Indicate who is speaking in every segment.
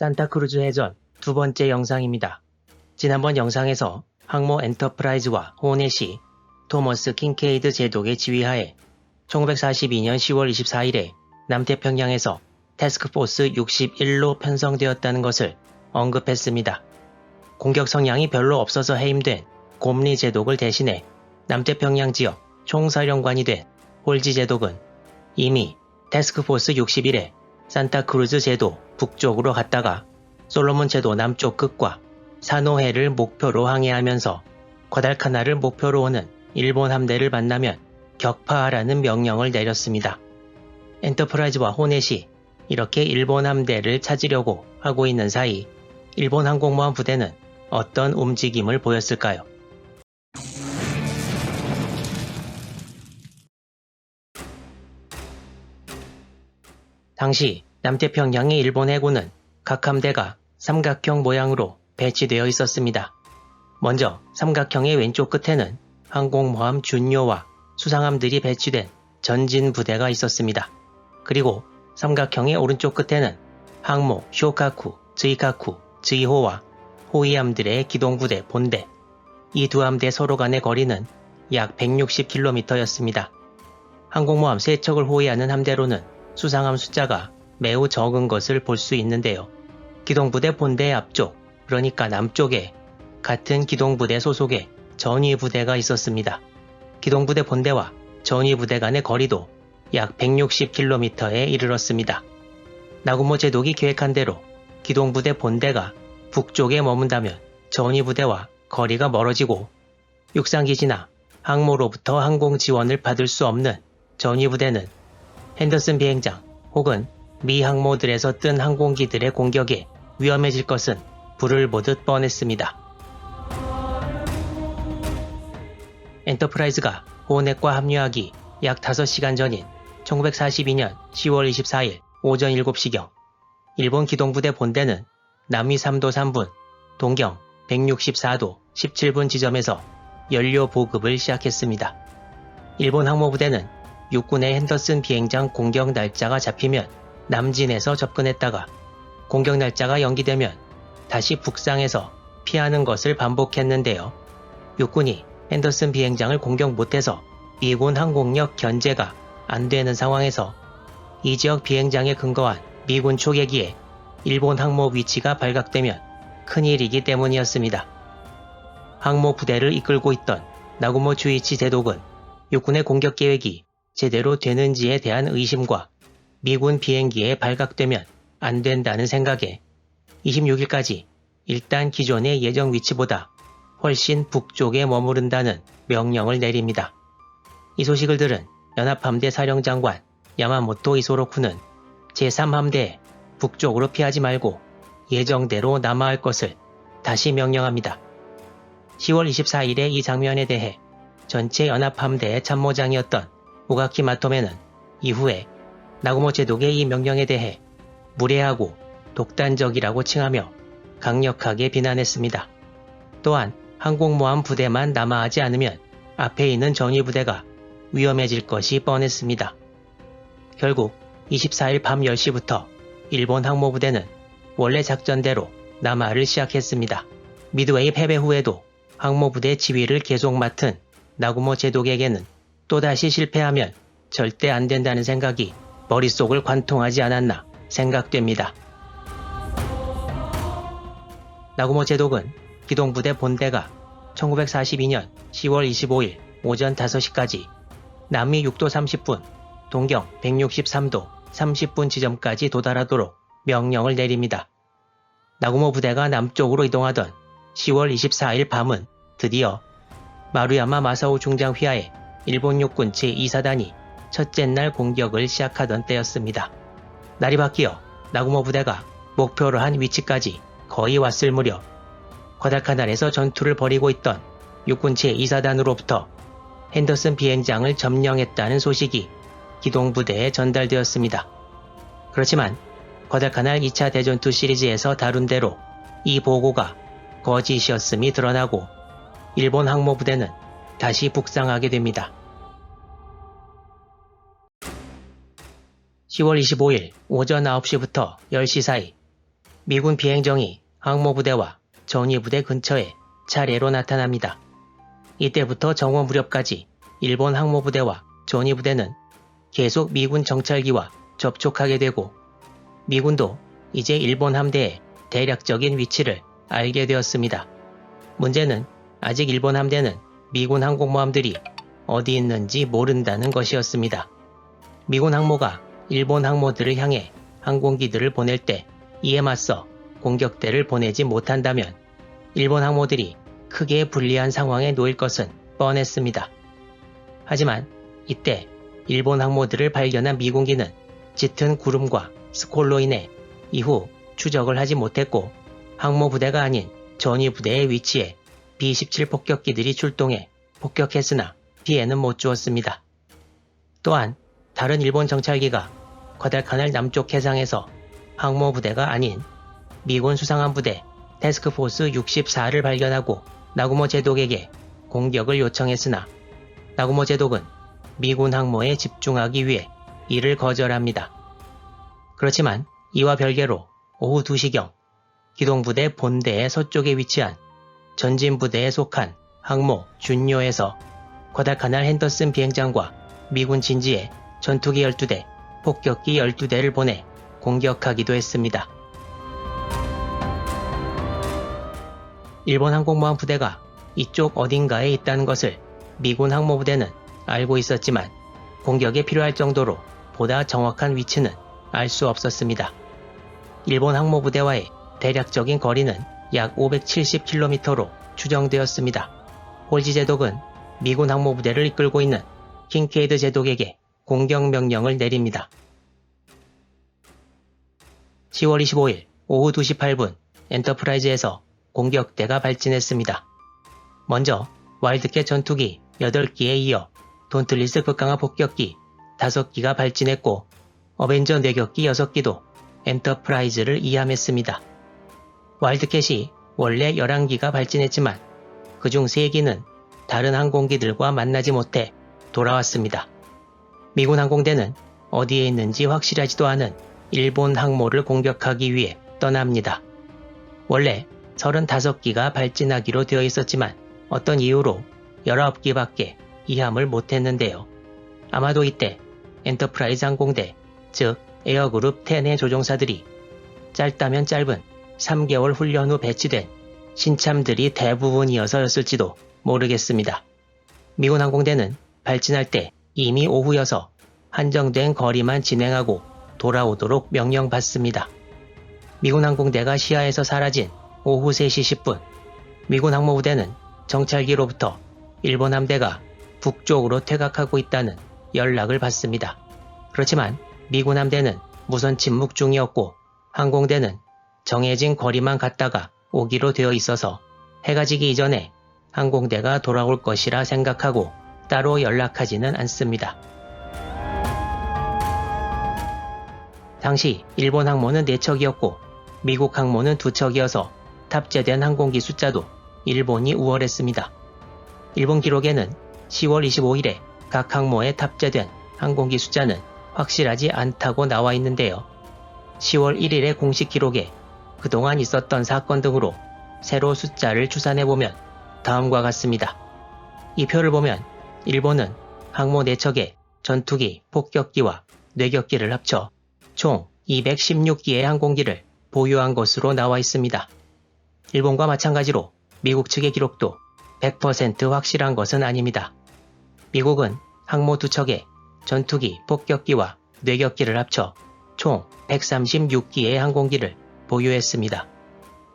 Speaker 1: 산타크루즈 해전 두 번째 영상입니다. 지난번 영상에서 항모 엔터프라이즈와 호넷이 토머스 킹케이드 제독의 지휘하에 1942년 10월 24일에 남태평양에서 태스크포스 61로 편성되었다는 것을 언급했습니다. 공격 성향이 별로 없어서 해임된 곰리 제독을 대신해 남태평양 지역 총사령관이 된 홀지 제독은 이미 태스크포스 61에 산타크루즈 제도 북쪽으로 갔다가 솔로몬 제도 남쪽 끝과 사노해를 목표로 항해하면서 과달카나를 목표로 오는 일본 함대를 만나면 격파하라는 명령을 내렸습니다. 엔터프라이즈와 호넷이 이렇게 일본 함대를 찾으려고 하고 있는 사이 일본 항공모함 부대는 어떤 움직임을 보였을까요? 당시 남태평양의 일본 해군은 각 함대가 삼각형 모양으로 배치되어 있었습니다. 먼저 삼각형의 왼쪽 끝에는 항공모함 준요와 수상함들이 배치된 전진 부대가 있었습니다. 그리고 삼각형의 오른쪽 끝에는 항모 쇼카쿠, 즈이카쿠, 즈이호와 호위함들의 기동부대 본대, 이 두 함대 서로 간의 거리는 약 160km였습니다. 항공모함 3척을 호위하는 함대로는 수상함 숫자가 매우 적은 것을 볼 수 있는데요. 기동부대 본대의 앞쪽, 그러니까 남쪽에 같은 기동부대 소속의 전위부대가 있었습니다. 기동부대 본대와 전위부대 간의 거리도 약 160km에 이르렀습니다. 나구모 제독이 계획한 대로 기동부대 본대가 북쪽에 머문다면 전위부대와 거리가 멀어지고 육상기지나 항모로부터 항공 지원을 받을 수 없는 전위부대는 핸더슨 비행장 혹은 미 항모들에서 뜬 항공기들의 공격에 위험해질 것은 불을 보듯 뻔했습니다. 엔터프라이즈가 호넷과 합류하기 약 5시간 전인 1942년 10월 24일 오전 7시경 일본 기동부대 본대는 남위 3도 3분, 동경 164도 17분 지점에서 연료 보급을 시작했습니다. 일본 항모부대는 육군의 핸더슨 비행장 공격 날짜가 잡히면 남진에서 접근했다가 공격 날짜가 연기되면 다시 북상해서 피하는 것을 반복했는데요. 육군이 핸더슨 비행장을 공격 못해서 미군 항공력 견제가 안 되는 상황에서 이 지역 비행장에 근거한 미군 초계기에 일본 항모 위치가 발각되면 큰일이기 때문이었습니다. 항모 부대를 이끌고 있던 나구모 주이치 제독은 육군의 공격 계획이 제대로 되는지에 대한 의심과 미군 비행기에 발각되면 안 된다는 생각에 26일까지 일단 기존의 예정 위치보다 훨씬 북쪽에 머무른다는 명령을 내립니다. 이 소식을 들은 연합함대 사령장관 야마모토 이소로쿠는 제3함대에 북쪽으로 피하지 말고 예정대로 남아할 것을 다시 명령합니다. 10월 24일의 이 장면에 대해 전체 연합함대의 참모장이었던 우가키 마토메는 이후에 나구모 제독의 이 명령에 대해 무례하고 독단적이라고 칭하며 강력하게 비난했습니다. 또한 항공모함 부대만 남아하지 않으면 앞에 있는 전위부대가 위험해질 것이 뻔했습니다. 결국 24일 밤 10시부터 일본 항모부대는 원래 작전대로 남하를 시작했습니다. 미드웨이 패배 후에도 항모부대 지휘를 계속 맡은 나구모 제독에게는 또다시 실패하면 절대 안 된다는 생각이 머릿속을 관통하지 않았나 생각됩니다. 나구모 제독은 기동부대 본대가 1942년 10월 25일 오전 5시까지 남위 6도 30분, 동경 163도 30분 지점까지 도달하도록 명령을 내립니다. 나구모 부대가 남쪽으로 이동하던 10월 24일 밤은 드디어 마루야마 마사오 중장 휘하에 일본 육군 제2사단이 첫째 날 공격을 시작하던 때였습니다. 날이 바뀌어 나구모 부대가 목표로 한 위치까지 거의 왔을 무렵 과달카날에서 전투를 벌이고 있던 육군 제2사단으로부터 핸더슨 비행장을 점령했다는 소식이 기동부대에 전달되었습니다. 그렇지만 과달카날 2차 대전투 시리즈에서 다룬 대로 이 보고가 거짓이었음이 드러나고 일본 항모부대는 다시 북상하게 됩니다. 10월 25일 오전 9시부터 10시 사이 미군 비행정이 항모부대와 전위부대 근처에 차례로 나타납니다. 이때부터 정오 무렵까지 일본 항모부대와 전위부대는 계속 미군 정찰기와 접촉하게 되고 미군도 이제 일본 함대의 대략적인 위치를 알게 되었습니다. 문제는 아직 일본 함대는 미군 항공모함들이 어디 있는지 모른다는 것이었습니다. 미군 항모가 일본 항모들을 향해 항공기들을 보낼 때 이에 맞서 공격대를 보내지 못한다면 일본 항모들이 크게 불리한 상황에 놓일 것은 뻔했습니다. 하지만 이때 일본 항모들을 발견한 미군기는 짙은 구름과 스콜로 인해 이후 추적을 하지 못했고 항모부대가 아닌 전위부대의 위치에 B-17 폭격기들이 출동해 폭격했으나 피해는 못 주었습니다. 또한 다른 일본 정찰기가 과달카날 남쪽 해상에서 항모부대가 아닌 미군 수상한 부대 태스크포스 64를 발견하고 나구모 제독에게 공격을 요청했으나 나구모 제독은 미군 항모에 집중하기 위해 이를 거절합니다. 그렇지만 이와 별개로 오후 2시경 기동부대 본대의 서쪽에 위치한 전진부대에 속한 항모 준요에서 과달카날 핸더슨 비행장과 미군 진지에 전투기 12대, 폭격기 12대를 보내 공격하기도 했습니다. 일본 항공모함 부대가 이쪽 어딘가에 있다는 것을 미군 항모부대는 알고 있었지만 공격에 필요할 정도로 보다 정확한 위치는 알 수 없었습니다. 일본 항모부대와의 대략적인 거리는 약 570km로 추정되었습니다. 홀지 제독은 미군 항모부대를 이끌고 있는 킹케이드 제독에게 공격 명령을 내립니다. 10월 25일 오후 2시 8분 엔터프라이즈에서 공격대가 발진했습니다. 먼저 와일드캣 전투기 8기에 이어 돈틀리스 극강화 폭격기 5기가 발진했고 어벤져 뇌격기 6기도 엔터프라이즈를 이함했습니다. 와일드캣이 원래 11기가 발진했지만 그중 3기는 다른 항공기들과 만나지 못해 돌아왔습니다. 미군 항공대는 어디에 있는지 확실하지도 않은 일본 항모를 공격하기 위해 떠납니다. 원래 35기가 발진하기로 되어 있었지만 어떤 이유로 19기밖에 이함을 못했는데요. 아마도 이때 엔터프라이즈 항공대, 즉 에어그룹 10의 조종사들이 짧다면 짧은 3개월 훈련 후 배치된 신참들이 대부분이어서였을지도 모르겠습니다. 미군 항공대는 발진할 때 이미 오후여서 한정된 거리만 진행하고 돌아오도록 명령받습니다. 미군 항공대가 시야에서 사라진 오후 3시 10분, 미군 항모부대는 정찰기로부터 일본 함대가 북쪽으로 퇴각하고 있다는 연락을 받습니다. 그렇지만 미군 함대는 무선 침묵 중이었고 항공대는 정해진 거리만 갔다가 오기로 되어 있어서 해가 지기 이전에 항공대가 돌아올 것이라 생각하고 따로 연락하지는 않습니다. 당시 일본 항모는 4척이었고 미국 항모는 2척이어서 탑재된 항공기 숫자도 일본이 우월했습니다. 일본 기록에는 10월 25일에 각 항모에 탑재된 항공기 숫자는 확실하지 않다고 나와 있는데요. 10월 1일의 공식 기록에 그동안 있었던 사건 등으로 새로 숫자를 추산해보면 다음과 같습니다. 이 표를 보면 일본은 항모 4척에 전투기, 폭격기와 뇌격기를 합쳐 총 216기의 항공기를 보유한 것으로 나와 있습니다. 일본과 마찬가지로 미국 측의 기록도 100% 확실한 것은 아닙니다. 미국은 항모 2척에 전투기, 폭격기와 뇌격기를 합쳐 총 136기의 항공기를 보유했습니다.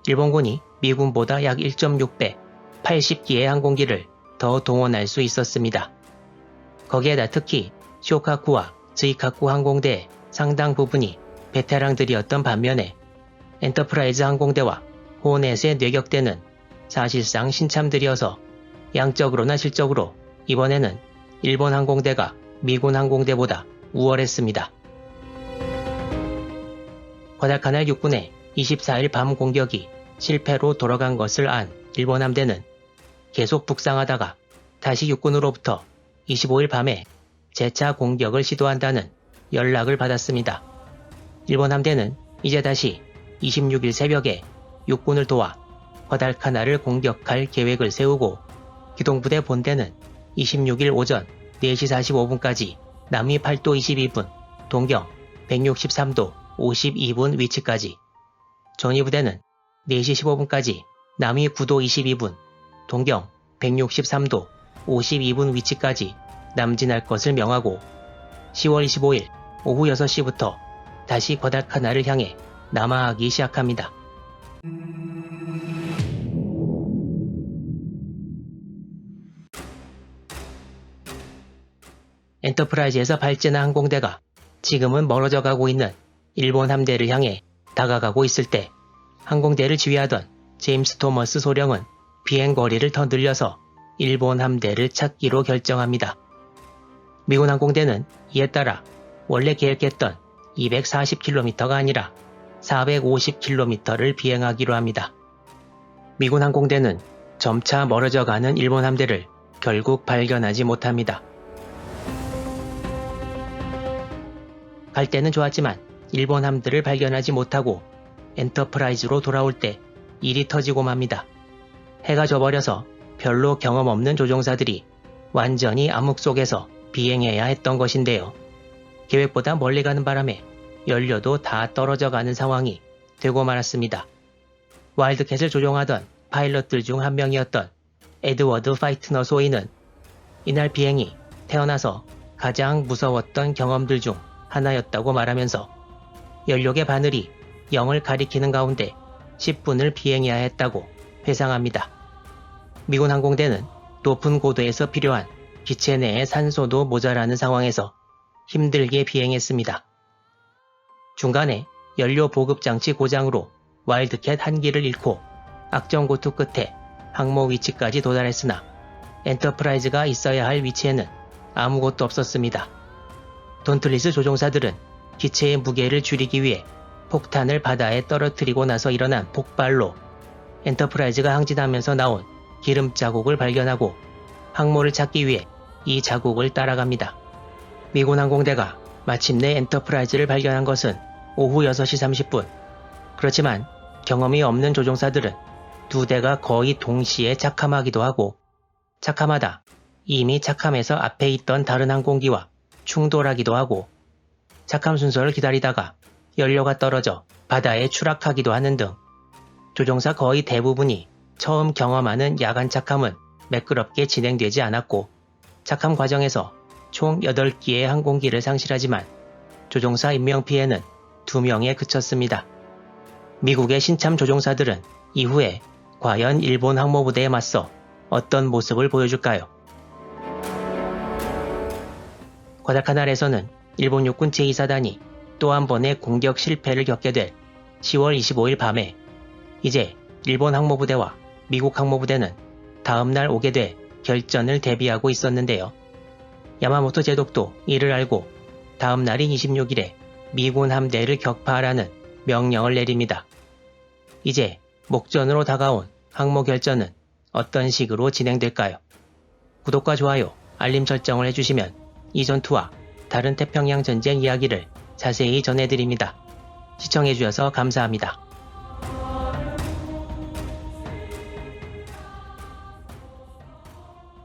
Speaker 1: 일본군이 미군보다 약 1.6배, 80기의 항공기를 더 동원할 수 있었습니다. 거기에다 특히 쇼카쿠와 즈이카쿠 항공대의 상당 부분이 베테랑들이었던 반면에 엔터프라이즈 항공대와 호넷의 뇌격대는 사실상 신참들이어서 양적으로나 실적으로 이번에는 일본 항공대가 미군 항공대보다 우월했습니다. 과달카날 육군의 24일 밤 공격이 실패로 돌아간 것을 안 일본 함대는 계속 북상하다가 다시 육군으로부터 25일 밤에 재차 공격을 시도한다는 연락을 받았습니다. 일본 함대는 이제 다시 26일 새벽에 육군을 도와 과달카나를 공격할 계획을 세우고 기동부대 본대는 26일 오전 4시 45분까지 남위 8도 22분, 동경 163도 52분 위치까지, 전위부대는 4시 15분까지 남위 9도 22분, 동경 163도 52분 위치까지 남진할 것을 명하고 10월 25일 오후 6시부터 다시 과달카나를 향해 남하하기 시작합니다. 엔터프라이즈에서 발제나 항공대가 지금은 멀어져 가고 있는 일본 함대를 향해 다가가고 있을 때 항공대를 지휘하던 제임스 토머스 소령은 비행 거리를 더 늘려서 일본 함대를 찾기로 결정합니다. 미군 항공대는 이에 따라 원래 계획했던 240km가 아니라 450km를 비행하기로 합니다. 미군 항공대는 점차 멀어져 가는 일본 함대를 결국 발견하지 못합니다. 갈 때는 좋았지만 일본 함대를 발견하지 못하고 엔터프라이즈로 돌아올 때 일이 터지고 맙니다. 해가 져버려서 별로 경험 없는 조종사들이 완전히 암흑 속에서 비행해야 했던 것인데요. 계획보다 멀리 가는 바람에 연료도 다 떨어져 가는 상황이 되고 말았습니다. 와일드캣을 조종하던 파일럿들 중 한 명이었던 에드워드 파이트너 소위는 이날 비행이 태어나서 가장 무서웠던 경험들 중 하나였다고 말하면서 연료계 바늘이 0을 가리키는 가운데 10분을 비행해야 했다고 회상합니다. 미군 항공대는 높은 고도에서 필요한 기체 내의 산소도 모자라는 상황에서 힘들게 비행했습니다. 중간에 연료 보급 장치 고장으로 와일드캣 한 기를 잃고 악정고투 끝에 항모 위치까지 도달했으나 엔터프라이즈가 있어야 할 위치에는 아무것도 없었습니다. 돈틀리스 조종사들은 기체의 무게를 줄이기 위해 폭탄을 바다에 떨어뜨리고 나서 일어난 폭발로 엔터프라이즈가 항진하면서 나온 기름 자국을 발견하고 항모를 찾기 위해 이 자국을 따라갑니다. 미군 항공대가 마침내 엔터프라이즈를 발견한 것은 오후 6시 30분. 그렇지만 경험이 없는 조종사들은 두 대가 거의 동시에 착함하기도 하고 착함하다 이미 착함해서 앞에 있던 다른 항공기와 충돌하기도 하고 착함 순서를 기다리다가 연료가 떨어져 바다에 추락하기도 하는 등 조종사 거의 대부분이 처음 경험하는 야간 착함은 매끄럽게 진행되지 않았고 착함 과정에서 총 8기의 항공기를 상실하지만 조종사 인명피해는 2명에 그쳤습니다. 미국의 신참 조종사들은 이후에 과연 일본 항모부대에 맞서 어떤 모습을 보여줄까요? 과달카날에서는 일본 육군 제2사단이 또 한 번의 공격 실패를 겪게 될 10월 25일 밤에 이제 일본 항모부대와 미국 항모부대는 다음날 오게 될 결전을 대비하고 있었는데요. 야마모토 제독도 이를 알고 다음날인 26일에 미군 함대를 격파하라는 명령을 내립니다. 이제 목전으로 다가온 항모 결전은 어떤 식으로 진행될까요? 구독과 좋아요, 알림 설정을 해주시면 이 전투와 다른 태평양 전쟁 이야기를 자세히 전해드립니다. 시청해주셔서 감사합니다.